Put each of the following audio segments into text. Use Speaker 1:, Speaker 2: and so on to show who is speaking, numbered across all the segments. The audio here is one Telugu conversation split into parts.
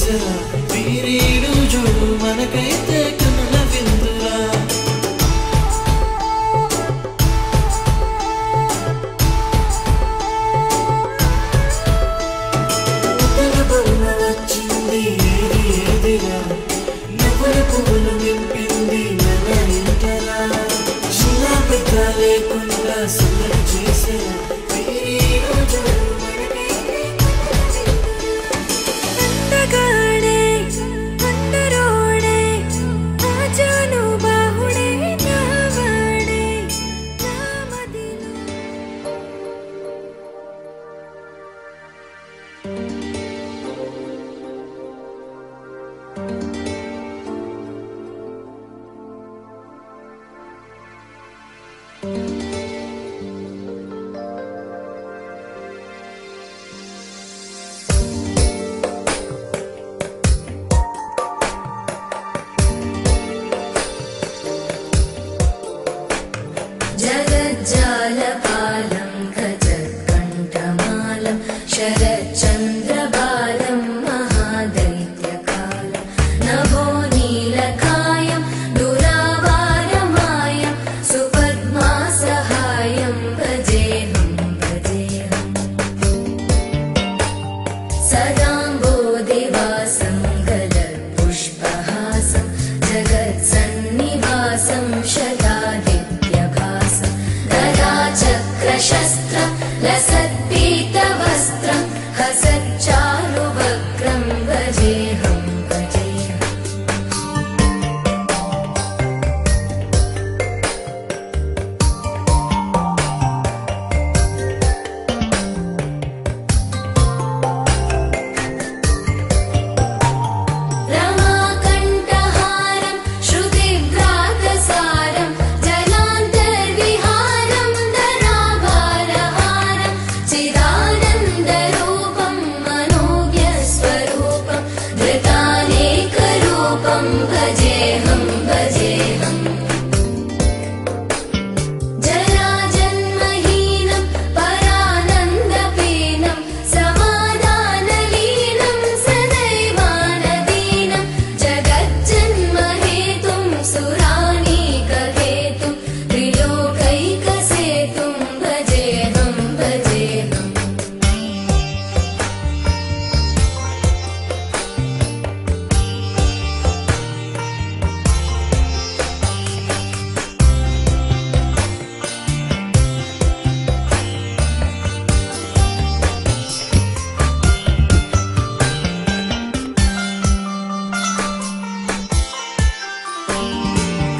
Speaker 1: చేసరా వీరీడు జోడు మనకైతే కనుల విందురా వచ్చింది ఏది ఏదిరా నవ్వుల పువ్వులు నింపింది మన ఇంటరా శిలా పెద్ద లేకుండా సుందరి చేసరా వీరీడు జోడు
Speaker 2: जगज्जालपालं गजत्कण्ठमालं शरच्चन्द्रबालं महादैत्यकालं नभो नीलकायं दुरावारमायं सुपद्मासहायं भजेऽहं सदाम्बोधिवासं गलत्पुष्पहासं जगत्सन्निवासं शतादित्यभासं चक्रशस्त्रं लसत्पीतवस्त्रं हसच्चारुवक्त्रं भजेऽहं रमाकण्ठहारं श्रुतिव्रातसारं जलान्तर्विहारं धराभारहारं चिदानन्दरूपं मनोज्ञस्वरूपं धृतानेकरूपं भजेऽहं जराजन्महीनं परानन्दपीनं समाधानलीनं सदैवानदीनं जगज्जन्महेतुं सुरानीकहेतुं त्रिलोकैकसेतुं भजेऽहं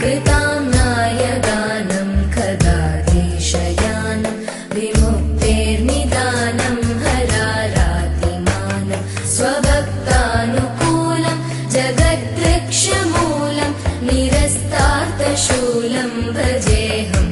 Speaker 2: कृताम्नाय गानं खगाधीशयानं विमुक्तेर्निदानं हरारातिमानं स्वभक्तानुकूलं जगद्वृक्षमूलं निरस्तार्थशूलं भजेऽहं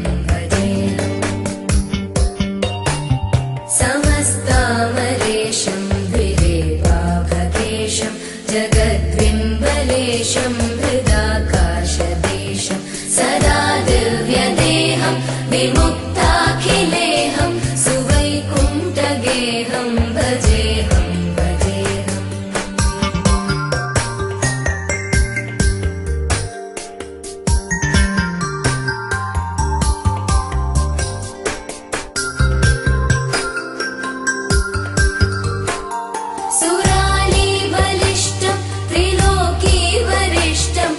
Speaker 2: समस्तामरेशं द्विरेवाभकेशं जगद्विम्बलेशं हृदाकाशदेशं सदा दिव्यदेहं विमुक्ताखिलेहं सुवैकुण्ठगेहं भजेऽहं सुराली बलिष्ठं त्रिलोकी वरिष्ठं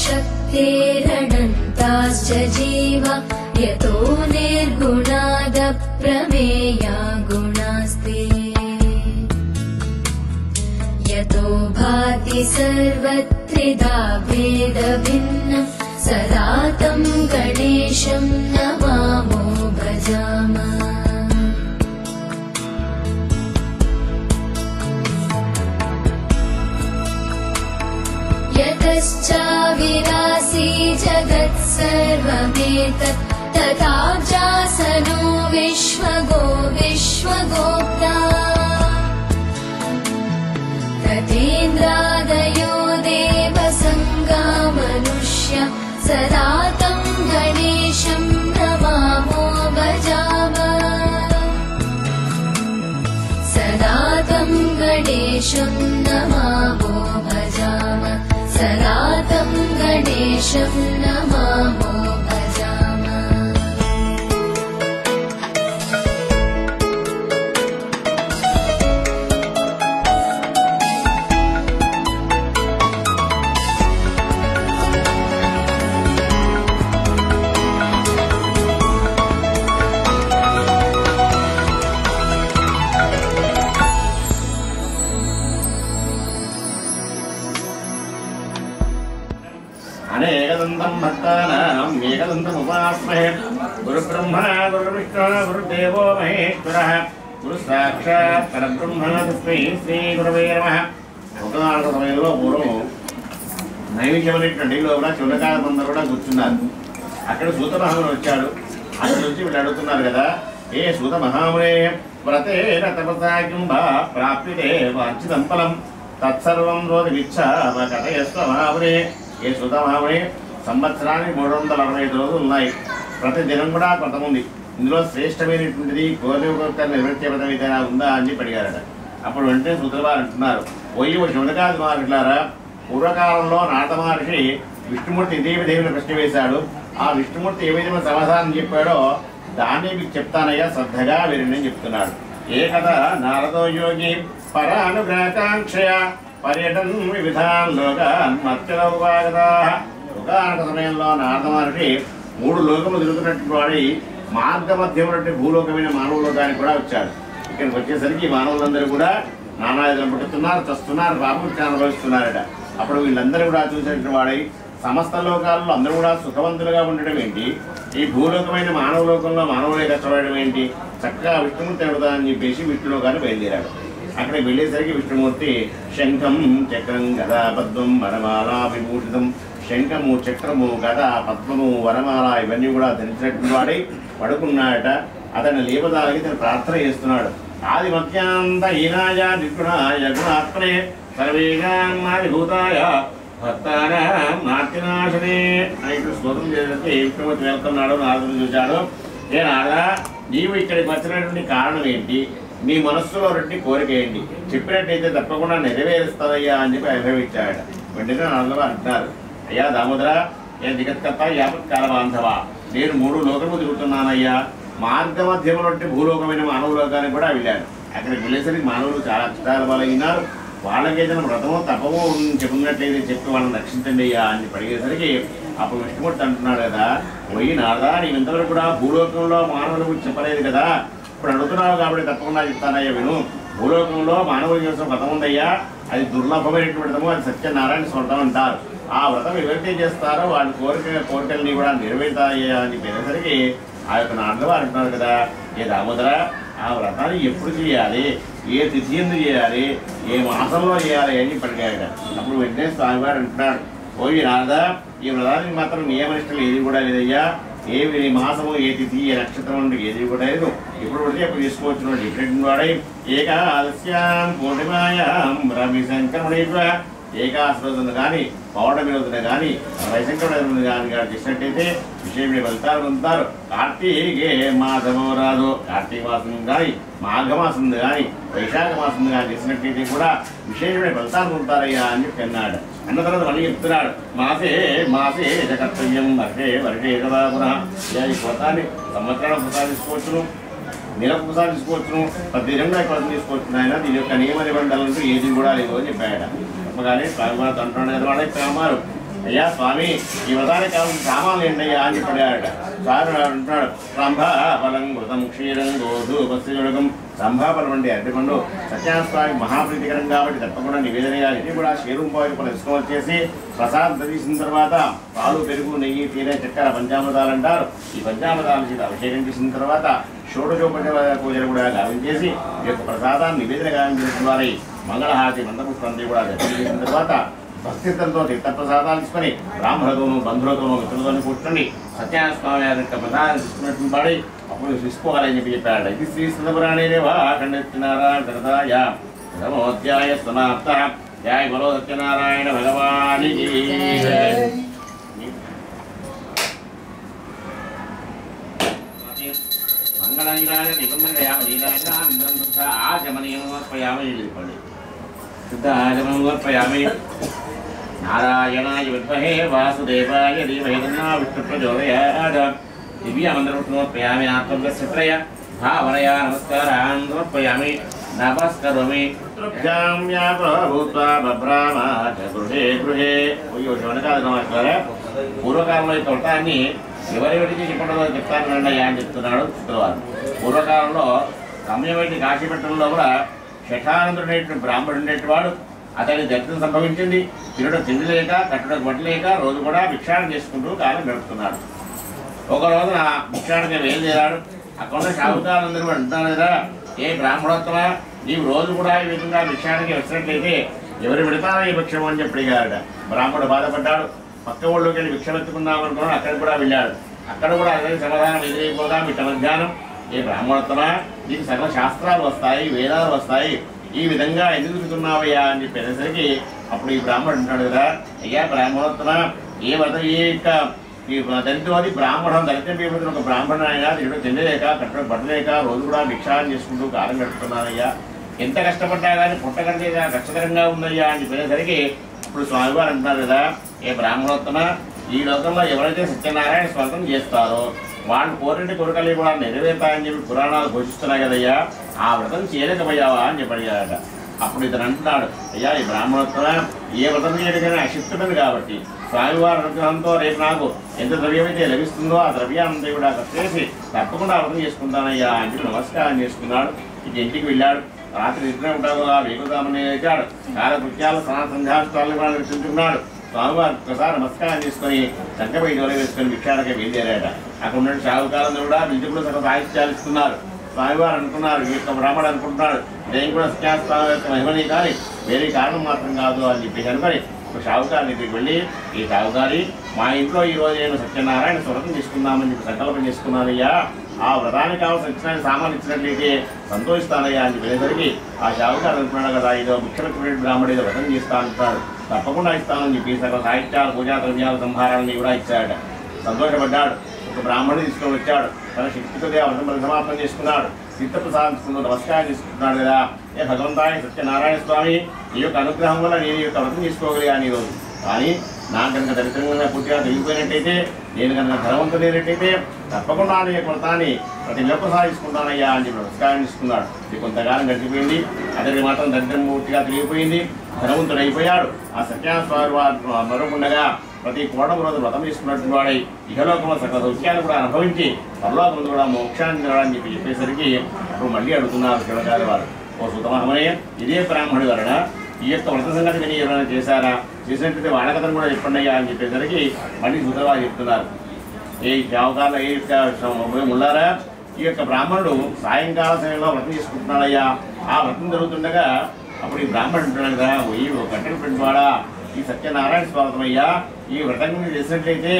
Speaker 2: शक्तेरनन्ताश्च जीवा यतो निर्गुणादप्रमेया गुणास्ते यतो भाति सर्वत्रिधा भेदभिन्नं सदा तं गणेशं नमामो भजामः यतश्चाविरासी जगत्सर्वमेतत् तथाव्यासनो विश्वगोप्ता तथेन्द्रादयो देवसङ्गा मनुष्या सदा तं गणेशं नमामो भजामः सदा तं गणेशं नमामो भजामः सदा तं गणेशं नमामो भजामः
Speaker 3: अनेकदन्तं भक्तानां एकदन्तमुपास्महे गुरुब्रह्मा गुरुविष्णु गुरुदेवो महेश्वरः गुरुसाक्षात् परब्रह्म तस्मै శ్రీగురవే నమః. ఒకనాడు సమయంలో పూర్వం నైవేద్యం అనేటువంటి లోపల చుండకాయలందరూ కూడా కూర్చున్నారు. అక్కడ సూత మహాముని వచ్చాడు. అక్కడ నుంచి వీళ్ళు అడుగుతున్నారు కదా, ఏ సూత మహామునే వ్రతేన తపసా కింబా ప్రాప్యతే వాంఛితం ఫలం తత్సర్వం రోధిమిచ్ఛామ కథయస్వ మహామునే. ఏ సూత మహాముని, సంవత్సరానికి 365 రోజులు ఉన్నాయి. ప్రతి దినం కూడా వ్రతం ఉంది. ఇందులో శ్రేష్టమైనటువంటిది కోరిక నివృత్తి వ్రతం ఏదైనా ఉందా అని చెప్పి అడిగారట. అప్పుడు వెంటనే సూతుల వారు అంటున్నారు, పోయి శివనకాది మహర్షులారా, పూర్వకాలంలో నారద మహర్షి విష్ణుమూర్తి ఇదే విధమైన ప్రశ్న వేశాడు. ఆ విష్ణుమూర్తి ఏ విధమైన సమాధానం చెప్పాడో దాన్ని మీకు చెప్తానయ్యా, శ్రద్ధగా వీరిని చెప్తున్నాడు. ఏ కదా నారదో యోగి పరానుగ్రహకాంక్షయ పర్యటన్ వివిధాన్ లోకాన్ మత్స్యలోకాగతా. ఒకనొక సమయంలో నారద మహర్షి 3 లోకములు తిరుగుతున్నటువంటి వాడి మార్గ మధ్యమైనటువంటి భూలోకమైన మానవ లోకానికి కూడా వచ్చాడు. ఇక్కడికి వచ్చేసరికి మానవులందరూ కూడా నానాయుధులు పుట్టుతున్నారు, చస్తున్నారు, పాపముఖ్య అనుభవిస్తున్నారట. అప్పుడు వీళ్ళందరూ కూడా చూసినటువంటి వాడై సమస్త లోకాల్లో అందరూ కూడా సుఖవంతులుగా ఉండడం ఏంటి, ఈ భూలోకమైన మానవ లోకంలో మానవులే కష్టపడడం ఏంటి, చక్కగా విష్ణుమూర్తి అడుగుతా అని చెప్పేసి విష్ణులోకాన్ని బయలుదేరాడు. అక్కడికి వెళ్ళేసరికి విష్ణుమూర్తి శంఖం చక్రం గదా పద్మం వరమాలా విభూషితం, శంఖము చక్రము గద పద్మము వరమాల ఇవన్నీ కూడా ధరించినటువంటి వాడై పడుకున్నాడట. అతన్ని లేపదాలకి తను ప్రార్థన చేస్తున్నాడు. ఆది మధ్యాంత హీనాయ నిర్గుణాయ గుణాత్మనే సర్వేగాన్మాదిభూతాయ భక్తానాం నాట్యనాశనే అని ఇక్కడ స్తోత్రం చేసేసి విష్ణుమూర్తి వెళ్తున్నాడు. నారదుడు చూశాడు. ఏ నారదా, నీవు ఇక్కడికి వచ్చినటువంటి కారణం ఏంటి, నీ మనస్సులో రెండు కోరిక ఏంటి, చెప్పినట్టయితే తప్పకుండా నెరవేరుస్తాదయ్యా అని చెప్పి అనుభవించాడట. వెంటనే నారదుడు అంటున్నారు, అయ్యా దామోదర, ఏ జగత్కర్త యావత్కాల బాంధవ, నేను 3 లోకము తిరుగుతున్నానయ్యా. మార్గ మధ్యంలో భూలోకమైన మానవ లోకానికి కూడా వెళ్ళాను. అక్కడికి వెళ్ళేసరికి మానవులు చాలా కష్టాల పాలైనారు. వాళ్ళకి ఏదైనా వ్రతమో తపమో చెప్పినట్లయితే చెప్పి వాళ్ళని రక్షించండి అయ్యా అని అడిగేసరికి అప్పుడు విష్ణుమూర్తి అంటున్నాడు కదా, పోయి నారదా, నేను ఇంతవరకు కూడా భూలోకంలో మానవుల గురించి చెప్పలేదు కదా, ఇప్పుడు అడుగుతున్నావు కాబట్టి తప్పకుండా చెప్తానయ్యా విను. భూలోకంలో మానవుల కోసం వ్రతం ఉందయ్యా, అది దుర్లభమైనటువంటి వ్రతము, అది సత్యనారాయణ వ్రతం అంటారు. ఆ వ్రతం ఎవరైతే చేస్తారో వాళ్ళ కోరికల్ని కూడా నెరవేరుతాయ్యా అని చెప్పేసరికి ఆ యొక్క నాన్నగారు అంటున్నారు కదా, ఏ దామోదర, ఆ వ్రతాన్ని ఎప్పుడు చేయాలి, ఏ తిథి ఎందు చేయాలి, ఏ మాసంలో చేయాలి అని పడిగాయట. అప్పుడు వెంటనే స్వామివారు అంటున్నాడు, పోయి నారదా, ఈ వ్రతానికి మాత్రం నియమనిష్టలు ఏది కూడా లేదయ్యా, ఏ మాసము ఏ తిథి ఏ నక్షత్రం అంటే ఏది కూడా లేదు, ఇప్పుడు పడితే అప్పుడు తీసుకోవచ్చు. డిఫరెంట్ వాడై ఏకాదశ్యాం పూర్ణిమాయాం రవి సంక్రమణేశ్వ, ఏకాదశి రోజున కానీ పౌర్ణమి రోజున కానీ వైశంకరుడు కానీ చేసినట్టయితే విశేషమైన ఫలితాలు పొందుతారు. కార్తీకే మాసమో రాదు, కార్తీక మాసం కానీ మాఘమాసం కానీ వైశాఖ మాసం కానీ చేసినట్టయితే కూడా విశేషమైన ఫలితాలు పొందుతారయ్యా అని చెప్పి అన్నాడు. అన్న తర్వాత మళ్ళీ చెప్తున్నాడు, మాసే మాసే కర్తవ్యం వర్షే వర్షే కదా పునః. ఈ వ్రతాన్ని సంవత్సరాలు ప్రసాదించుకోవచ్చును, నెలకు ప్రసాదించుకోవచ్చును, ప్రతి దినంగా వ్రతం తీసుకోవచ్చు. ఆయన దీని యొక్క నియమ నిబంధనలంటూ ఏది కూడా లేదు అని చెప్పాయట. చెప్పగానే స్వామివారు అంటున్నాడు కదా, వాళ్ళకి కామారు అయ్యా స్వామి ఈ వ్రతానికి కావాల్సిన సామాన్లు ఏంటయ్యా అని చెప్పాడట. సారు అంటున్నాడు రంభాఫలం కృతం క్షీరం గోధూపస్యుడకం. రంభాఫలం అంటే అరటిపండు సత్యనారాయణ మహాప్రీతికరం కాబట్టి తప్పకుండా నివేదనగా ఇది కూడా క్షీరంపాయి ఇసుకం వచ్చేసి ప్రసాదం తీసిన తర్వాత పాలు పెరుగు నెయ్యి తేనె చక్కెర పంచామృతాలు అంటారు. ఈ పంచామృతాల చేత అభిషేకం చేసిన తర్వాత షోడశోపచార పూజలు కూడా గావించేసి ఈ యొక్క ప్రసాదాన్ని నివేదన గావించిన వారి మంగళహారతి మంత్రపుష్పాన్ని కూడా దర్శనం చేసిన తర్వాత భక్తితో తీర్థప్రసాదాలు తీసుకొని బ్రాహ్మణులతోనూ బంధువులతోనూ మిత్రులతోనూ కూర్చోండి సత్యనారాయణ స్వామి గారి యొక్క ప్రసాదం తీసుకున్నట్టు పాడి అప్పుడు తీసుకోవాలని చెప్పాడు. ఇది శ్రీ సత్యపురాణేవా ఖండితనారాయణ ప్రథమోధ్యాయ సమాప్త. జయ బలో సత్యనారాయణ భగవానికి. మంగళనీరాజ ఆచమనీయమర్పయామి శుద్ధ ఆచమనమర్పయామి. నారాయణాయ విద్మహే వాసుదేవాయ ధీమహి తన్నో విష్ణుః ప్రచోదయాత్. దివ్యమంత్రమర్పయామి. ఆత్మస్య భావనయా నమస్కారాన్ సమర్పయామి. నమస్కరోమి. గృహే గృహే శివనకాది నమస్కారం. పూర్వకాలంలో ఈ తొట్టాన్ని ఎవరెవరికి చెప్పడంలో చెప్తానండి అయ్యా అని చెప్తున్నాడు శుక్రవారం. పూర్వకాలంలో గమ్యమైన కాశీపట్నంలో కూడా శఠానందుడు బ్రాహ్మణుడు ఉండేటివాడు. అతని దర్శనం సంభవించింది. తినడం తిండి లేక కట్టడం బట్టి లేక రోజు కూడా భిక్షాటన చేసుకుంటూ కాలం గడుపుతున్నాడు. ఒక రోజున భిక్షాటనకి బయలుదేరాడు. అక్కడ షావుకారులందరూ కూడా అంటున్నారు కదా, ఏ బ్రాహ్మణోత్తమ నీవు రోజు కూడా ఈ విధంగా భిక్షాటనకి వచ్చినట్లయితే ఎవరు పెడతారో ఈ భిక్షం అని చెప్పి అడిగాడు. బ్రాహ్మణుడు బాధపడ్డాడు. పక్క ఊళ్ళోకి వెళ్ళి భిక్ష ఎత్తుకుందాం అనుకున్నాడు. అక్కడికి కూడా వెళ్ళాడు. అక్కడ కూడా అదే సమాధానం ఎదురైపోగా మిట్ట మధ్యాహ్నం ఏ బ్రాహ్మణోత్తమ నీకు సకల శాస్త్రాలు వస్తాయి, వేదాలు వస్తాయి, ఈ విధంగా ఎందుకు తిరుగుతున్నావయ్యా అని చెప్పేసరికి అప్పుడు ఈ బ్రాహ్మణుడు అంటున్నాడు కదా, అయ్యా బ్రాహ్మణోత్తమ ఏ వ్రతం ఈ యొక్క ఈ దళితవాది బ్రాహ్మణం దళితం పేపడుతున్న ఒక బ్రాహ్మణుడు అయినా తినడం తినలేక కట్టడం పట్టలేక రోజు కూడా భిక్షాటన చేసుకుంటూ కాలం గడుపుతున్నానయ్యా. ఎంత కష్టపడ్డా కానీ పుట్టకంటే కష్టకరంగా ఉందయ్యా అని చెప్పేసరికి ఇప్పుడు స్వామివారు అంటున్నారు కదా, ఏ బ్రాహ్మణోత్తమ ఈ లోకంలో ఎవరైతే సత్యనారాయణ స్వర్గం చేస్తారో వాళ్ళు కోరిన కోరికలు కూడా నెరవేర్తాయని చెప్పి పురాణాలు ఘోషిస్తున్నాయి కదయ్యా, ఆ వ్రతం చేయలేకపోయావా అని చెప్పి అడిగాడట. అప్పుడు ఇతను అంటున్నాడు, అయ్యా ఈ బ్రాహ్మణోత్తమ ఏ వ్రతం చేయడం అశిస్తున్నది కాబట్టి స్వామివారి అనుగ్రహంతో రేపు నాకు ఎంత ద్రవ్యమైతే లభిస్తుందో ఆ ద్రవ్యాన్ని కూడా చేసి తప్పకుండా వ్రతం చేసుకుంటానయ్యా అని చెప్పి నమస్కారం చేసుకున్నాడు. ఇక ఇంటికి వెళ్ళాడు. రాత్రి నిద్ర ఉంటాడు. ఆ వేగుదామని లేచాడు. కాలకృత్యాలు స్నాన సంధ్యాస్తాలను కూడా నిర్చుకున్నాడు. స్వామివారి ఒకసారి నమస్కారం చేసుకొని చక్కపై జోల వేసుకొని భిక్షాటకి బయలుదేరాట. అక్కడ ఉన్న షావుకారులందరూ కూడా బిల్జుకులు సగం సాహిత్యాలు ఇస్తున్నారు. స్వామివారు అనుకున్నారు, ఈ యొక్క బ్రాహ్మణుడు అనుకుంటున్నాడు నేను కూడా సత్యాస్వామి యొక్క మహిమని కానీ వేరే కారణం మాత్రం కాదు అని చెప్పేసి అనుకొని ఒక షావుకారి దగ్గరికి వెళ్ళి, ఈ షావుకారి మా ఇంట్లో ఈరోజు నేను సత్యనారాయణ వ్రతం తీసుకుందామని చెప్పి సంకల్పం చేసుకున్నానయ్యా, ఆ వ్రతానికి కావాల్సిన సత్యనారాయణ సామాన్లు ఇచ్చినట్లయితే సంతోషిస్తానయ్యా అని చెప్పేసరికి ఆ షావుకారు అనుకున్నాడు కదా, ఇదో ముఖ్యమైన బ్రాహ్మణుడు ఏదో వ్రతం చేస్తా అంటున్నాడు, తప్పకుండా ఇస్తానని చెప్పి సకల సాహిత్యాలు పూజా ద్రవ్యాల సంహారాన్ని కూడా ఇచ్చాడు. సంతోషపడ్డాడు. ఒక బ్రాహ్మణుడు తీసుకొని వచ్చాడు. తన శక్తితో వ్రతం పరిసమాప్తం చేసుకున్నాడు. తీర్థప్రసాదించుకుంటూ నమస్కారం చేసుకుంటున్నాడు కదా, ఏ భగవంతాయ సత్యనారాయణ స్వామి ఈ యొక్క అనుగ్రహం వల్ల నేను ఈ యొక్క వ్రతం చేసుకోగలిగాను ఈరోజు. కానీ నాకు కనుక దరిద్రంగా పూర్తిగా తెలిగిపోయినట్టయితే, నేను కనుక ధనవంతుడైనట్టయితే తప్పకుండా నీ యొక్క వ్రతాన్ని ప్రతి నెల సాధించుకుంటానయ్యా అని చెప్పి నమస్కారం చేసుకున్నాడు. ఇది కొంతకాలం గడిచిపోయింది. అతనికి మాత్రం దరిద్రం పూర్తిగా తెలిగిపోయింది. ధనవంతుడు అయిపోయాడు. ఆ సత్యనారాయణ స్వామి వారు మరొకుండగా ప్రతి కోటం రోజు వ్రతం చేసుకున్నటువంటి వాడై ఇహలోకంలో సకల సౌఖ్యాలు కూడా అనుభవించి పరలోకంలో కూడా మోక్షాన్ని తినడానికి చెప్పేసరికి అప్పుడు మళ్ళీ అడుగుతున్నారు శివగారి వారు, ఓ సుతమహమనే ఇదే బ్రాహ్మణుడి వలన ఈ యొక్క వ్రత సంగతి విని ఎవరైనా చేశారా, చేసినట్లయితే వాళ్ళ కథను కూడా చెప్పండి అయ్యా అని చెప్పేసరికి మళ్ళీ సుతవారు చెప్తున్నారు, ఏ షావుకారులు ఏ ముళ్ళారా, ఈ యొక్క బ్రాహ్మణుడు సాయంకాల సమయంలో వ్రతం చేసుకుంటున్నాడయ్యా. ఆ వ్రతం జరుగుతుండగా అప్పుడు ఈ బ్రాహ్మణుడు ఉంటున్నాడు కదా, ఈ కట్టెలు పెట్టువాడా ఈ సత్యనారాయణ స్వాగతమయ్యా, ఈ వ్రతం చేసినట్లయితే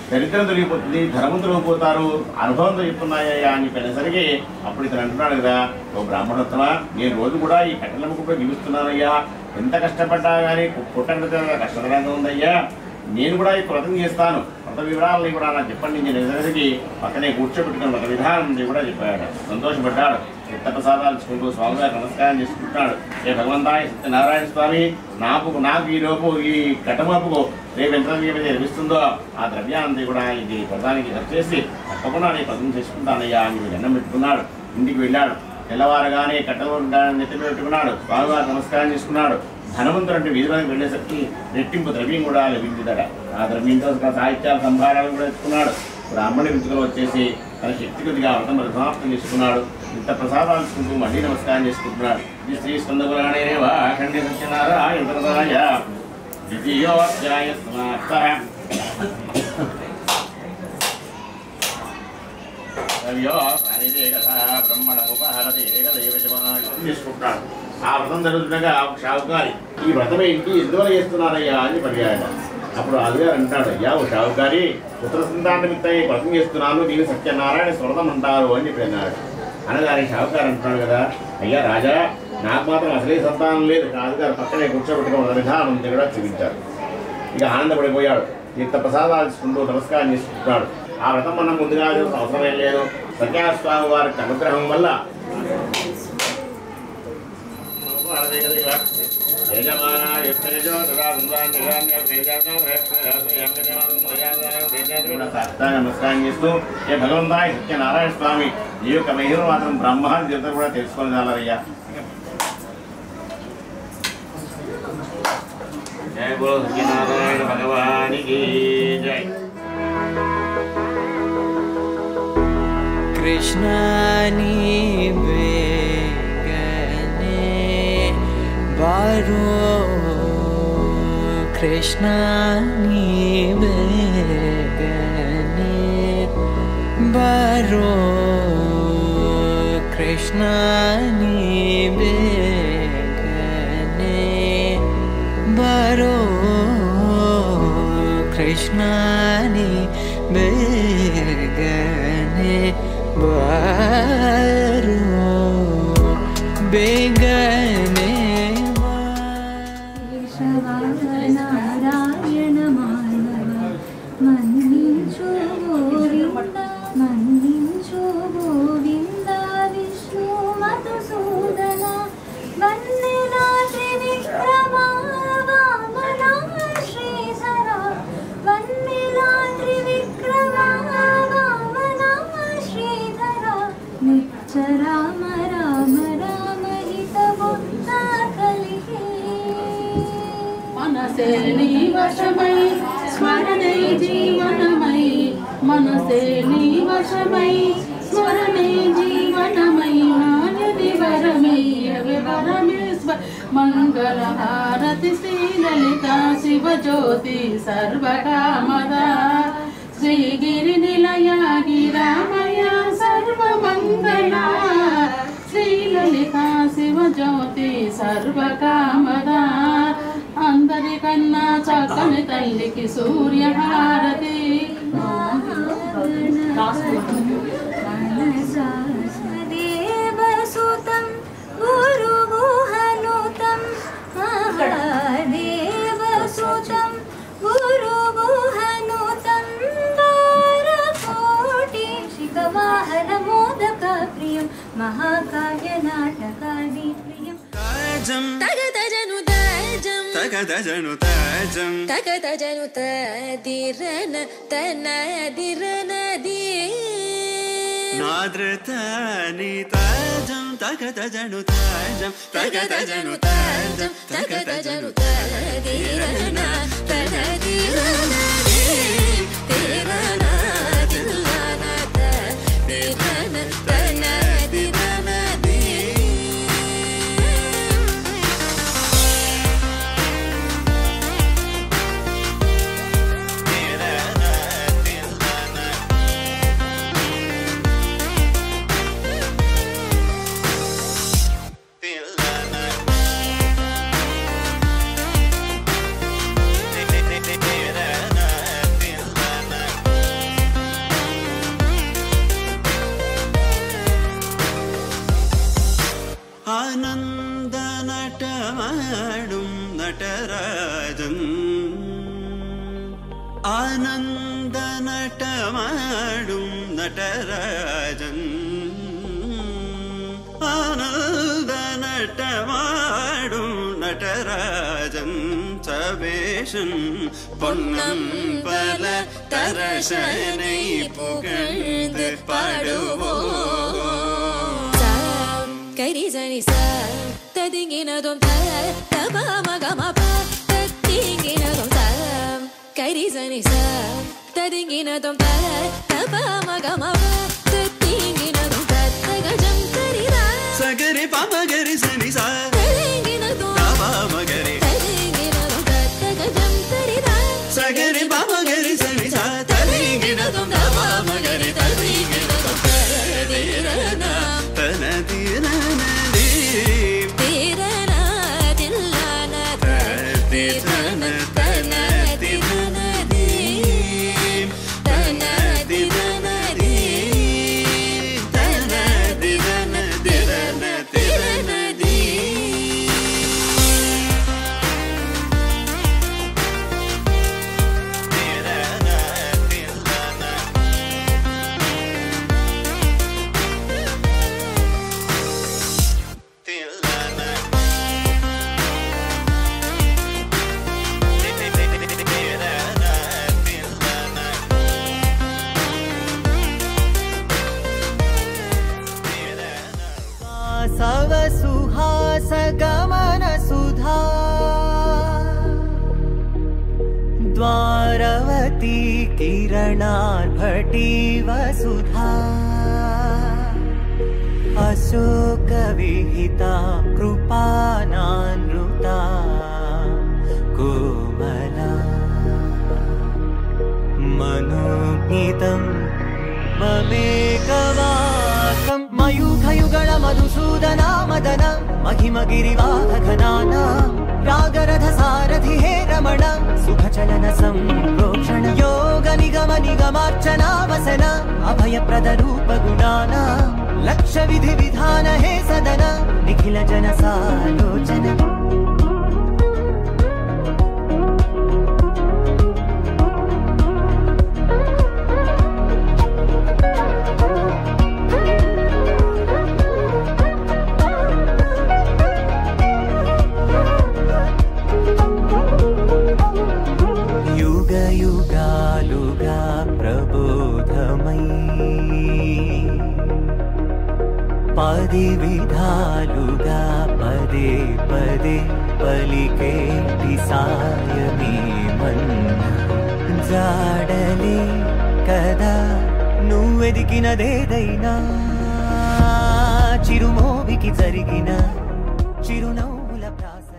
Speaker 3: దరిద్రం తొలగిపోతుంది, ధనవంతులు పోతారు, అనుభవంతో చెప్తున్నాయ్యా అని చెప్పేసరికి అప్పుడు ఇతను అంటున్నాడు కదా, ఓ బ్రాహ్మణోత్తమ నేను రోజు కూడా ఈ కట్టెలమ్మ కూడా జీవిస్తున్నానయ్యా, ఎంత కష్టపడ్డా కానీ పుట్టక కష్టతరంగా ఉందయ్యా, నేను కూడా ఈ వ్రతం చేస్తాను, వ్రత వివరాలని కూడా నాకు చెప్పండి నేను నిజానికి పక్కనే కూర్చోబెట్టుకుని వ్రత విధానం కూడా చెప్పాడు. సంతోషపడ్డాడు. చిత్తప్రసాదాలు ఇచ్చుకుంటూ స్వామివారికి నమస్కారం చేసుకుంటున్నాడు. ఏ భగవంతాయ సత్యనారాయణ స్వామి నాకు ఈలోపు ఈ కట్టమపుకు రేపు ఎంత లభిస్తుందో ఆ ద్రవ్యాన్ని కూడా ఇది వ్రతానికి ఖర్చు చేసి తప్పకుండా నేను వ్రతం చేసుకుంటానయ్యా అని దండం పెట్టుకున్నాడు. ఇంటికి వెళ్ళాడు. తెల్లవారుగానే కట్టెలు నెత్తి పెట్టుకున్నాడు. స్వామివారికి నమస్కారం చేసుకున్నాడు. ధనవంతుడు అంటే వీధిలోకి వెళ్ళేసరికి రెట్టింపు ద్రవ్యం కూడా లభించుదట. ఆ ద్రవ్యంతో సాహిత్యాల సంభారాలను కూడా తెచ్చుకున్నాడు. బ్రాహ్మణి రుచులు వచ్చేసి తన శక్తి కొద్దిగా వ్రతం సమాప్తం చేసుకున్నాడు. ఇంత ప్రసాదాలు తీసుకుంటూ మళ్ళీ నమస్కారం చేసుకుంటున్నాడు. ఇది శ్రీ స్కందపురాణే వాఖండే సత్యనారాయణ ద్వితీయోధ్యాయ సమాప్త. చేసుకుంటున్నాడు. ఆ వ్రతం జరుగుతుండగా ఒక షావుకారి ఈ వ్రతం ఏంటి ఎందువల్ల చేస్తున్నారయ్యా అని పడిగాడు. అప్పుడు రాజుగారు అంటాడు, అయ్యా ఓ షావుకారి పుత్ర సంతానమిత్తై వ్రతం చేస్తున్నాను, దీన్ని సత్యనారాయణ స్మృతం అంటారు అని చెప్పి అన్నాడు. అనగానే షావుకారు అంటున్నాడు కదా, అయ్యా రాజా నాకు మాత్రం అసలే సంతానం లేదు. రాజుగారు పక్కనే కూర్చోబెట్టుకున్న విధానం కూడా చూపించారు. ఇక ఆనందపడిపోయాడు. తీర్థ ప్రసాదాలు తీసుకుంటూ నమస్కారం చేసుకుంటున్నాడు. ఆ వ్రతం మనం ముందుగా అవసరమేం లేదు. సత్యస్వామి వారి అనుగ్రహం వల్ల నమస్కారం చేస్తూ ఏ భగవంతాయ సత్యనారాయణ స్వామి ఈ యొక్క మహిళలు మాత్రం బ్రహ్మాన్ని జీవితం కూడా తెలుసుకొని చాలయ్యా. జయ బోలో సత్యనారాయణ భగవానికి జై.
Speaker 1: కృష్ణాని వేగనే బారో కృష్ణాని వేగనే బారో కృష్ణాని వేగనే బారో కృష్ణాని వేగనే బారో బేగనే.
Speaker 2: నారాయణ మానవ మన్నించు గోవింద మన్నించు గోవింద విష్ణు మధుసూదన వన్నెలా త్రివిక్రమ వామన శ్రీధర వన్నెలా త్రివిక్రమ వామన శ్రీధర నిత్య రామ రామ రామ హితబుద్ధ కలిహే.
Speaker 4: మనసే నీ వశమై స్మరణే జీవనమై మనసే నీ వశమై స్మరణే జీవనమై మానది వరమయ్యవే వరమేశ్వర మంగళ హారతి శ్రీ లలిత శివజ్యోతి సర్వకామద శ్రీగిరి నిలయ గిరామయ సర్వమంగళ శ్రీ లలిత శివజ్యోతి సర్వకామద. అందరికన్నా చక్కని తల్లికి సూర్యహారతి.
Speaker 2: దేవసుతం గురుగుహనుతం మహాదేవసుతం గురుగుహనుతం వారకోటి శిఖవాహన మోదక ప్రియం మహాకావ్య నాటకాది ప్రియం. తగదజను తజం
Speaker 1: తగదజను తజం
Speaker 2: తగదజను తదిరన తనదిరన ది
Speaker 1: నాద్రతని తజం తగదజను తజం తగదజను తజం
Speaker 2: తగదజను తదిరన తనదిరన ది తిరన తిల్లన తదిరన తనదిరన ది.
Speaker 1: ആനന്ദ നടമാടും നടരാജൻ ആനന്ദ നടമാടും നടരാജൻ ആനന്ദ നടമാടും നടരാജൻ സവേശൻ പൊന്നമ്പല തരശനെ പുകഴ്ந்து പാടുവോ.
Speaker 2: Kari zani sa తదింగినదం తప మగమ తదింగినదం కైరిజని స తదింగినదం తప మగమ తదింగినదం తగజం కరిరా
Speaker 1: సగరి పమగరి సని స
Speaker 2: తదింగినదం
Speaker 1: తప మగరి
Speaker 2: తదింగినదం తగజం కరిరా
Speaker 1: సగరి పమగరి సని స తదింగినదం తప మగరి తదింగినదం తదిరన తనదిరన
Speaker 5: सवसुहास गमन सुधा द्वारवती किरणार्भटी वसुधा अशोक विहिता कृपानानृता कोमला मनोज्ञितं ममेकवाकं मयूखयुगल मधुसूदना मदन महिमगिरिवाहघनाना रागरथ सारथि हे रमण सुखचलन संप्रोक्षण योग निगम निगमार्चना वसन अभयप्रद रूप गुणाना लक्ष्य विधि विधान हे सदन निखिल जन सालोचन युगालुगा प्रबोधमयी पदि विधालुगा पदे पदे पलिके सायमी मन्न जाडले कदा నువ్వెదికినదేదైనా చిరుమోవికి జరిగిన చిరునవ్వుల ప్రాస